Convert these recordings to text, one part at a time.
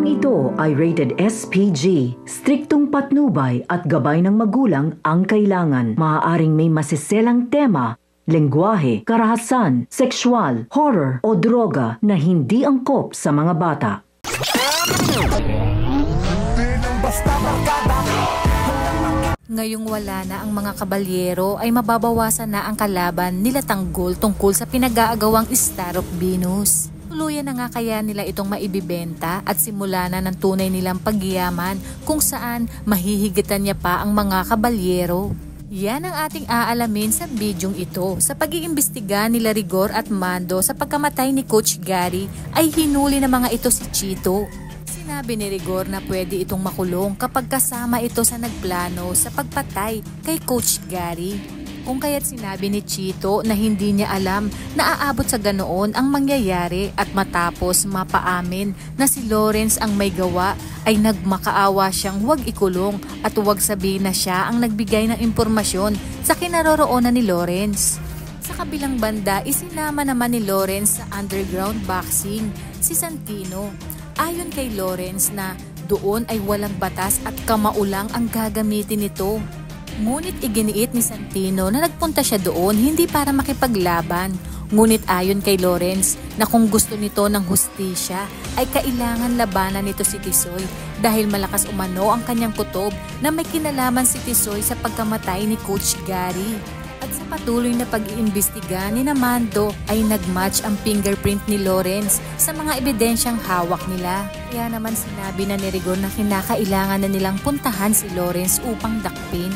Programang ito ay rated SPG. Striktong patnubay at gabay ng magulang ang kailangan. Maaaring may masiselang tema, lengguwahe, karahasan, sexual, horror o droga na hindi angkop sa mga bata. Ngayong wala na ang mga kabalyero ay mababawasan na ang kalaban nila Tanggol tungkol sa pinag-aagawang Star of Venus. Tuluyan na nga kaya nila itong maibibenta at simula na ng tunay nilang pagyaman kung saan mahihigitan niya pa ang mga kabalyero. Yan ang ating aalamin sa bidyong ito. Sa pag-iimbestiga nila Rigor at Mando sa pagkamatay ni Coach Gary ay hinuli na mga ito si Chito. Sinabi ni Rigor na pwede itong makulong kapag kasama ito sa nagplano sa pagpatay kay Coach Gary. Kung kaya't sinabi ni Chito na hindi niya alam na aabot sa ganoon ang mangyayari at matapos mapaamin na si Lawrence ang may gawa ay nagmakaawa siyang huwag ikulong at huwag sabihin na siya ang nagbigay ng impormasyon sa kinaroroonan ni Lawrence. Sa kabilang banda, isinama naman ni Lawrence sa underground boxing si Santino. Ayon kay Lawrence na doon ay walang batas at kamaulang ang gagamitin nito. Ngunit iginiit ni Santino na nagpunta siya doon hindi para makipaglaban. Ngunit ayon kay Lawrence na kung gusto nito ng hustisya ay kailangan labanan nito si Tisoy dahil malakas umano ang kanyang kutob na may kinalaman si Tisoy sa pagkamatay ni Coach Gary. At sa patuloy na pag-iimbestiga ni Mando ay nagmatch ang fingerprint ni Lawrence sa mga ebidensyang hawak nila. Kaya naman sinabi na ni Rigor na kinakailangan na nilang puntahan si Lawrence upang dakpin.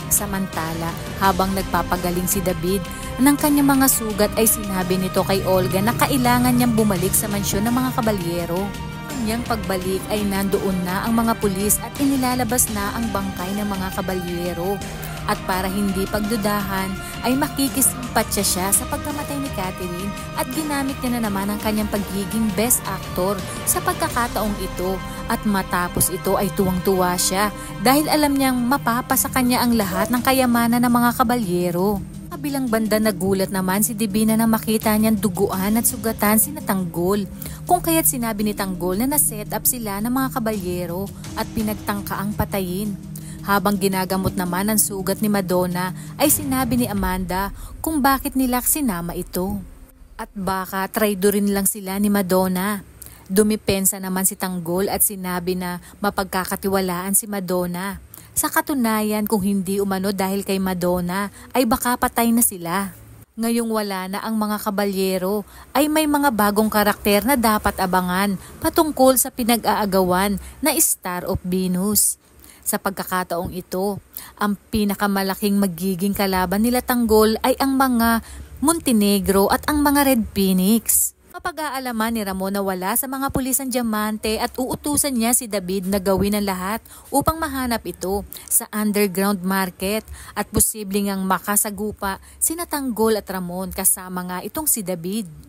Samantala, habang nagpapagaling si David ng kanyang mga sugat ay sinabi nito kay Olga na kailangan niyang bumalik sa mansyon ng mga kabalyero. Kanyang pagbalik ay nandoon na ang mga pulis at inilalabas na ang bangkay ng mga kabalyero. At para hindi pagdudahan ay makikisimpatya siya sa pagkamatay ni Catherine at ginamit niya na naman ang kanyang pagiging best actor sa pagkakataong ito at matapos ito ay tuwang-tuwa siya dahil alam niyang mapapasa kanya ang lahat ng kayamanan ng mga kabalyero. Kabilang banda nagulat naman si Divina na makita niyang duguan at sugatan si Tanggol. Kung kaya't sinabi ni Tanggol na naset up sila ng mga kabalyero at pinagtangkaang patayin. Habang ginagamot naman ang sugat ni Madonna ay sinabi ni Amanda kung bakit nila sinama ito. At baka traidorin lang sila ni Madonna. Dumipensa naman si Tanggol at sinabi na mapagkakatiwalaan si Madonna. Sa katunayan kung hindi umano dahil kay Madonna ay baka patay na sila. Ngayong wala na ang mga kabalyero ay may mga bagong karakter na dapat abangan patungkol sa pinag-aagawan na Star of Venus. Sa pagkakataong ito, ang pinakamalaking magiging kalaban nila Tanggol ay ang mga Montenegro at ang mga Red Phoenix. Mapag-aalaman ni Ramon na wala sa mga pulisang Diamante at uutusan niya si David na gawin ang lahat upang mahanap ito sa underground market at posibleng ang makasagupa sina Tanggol at Ramon kasama nga itong si David.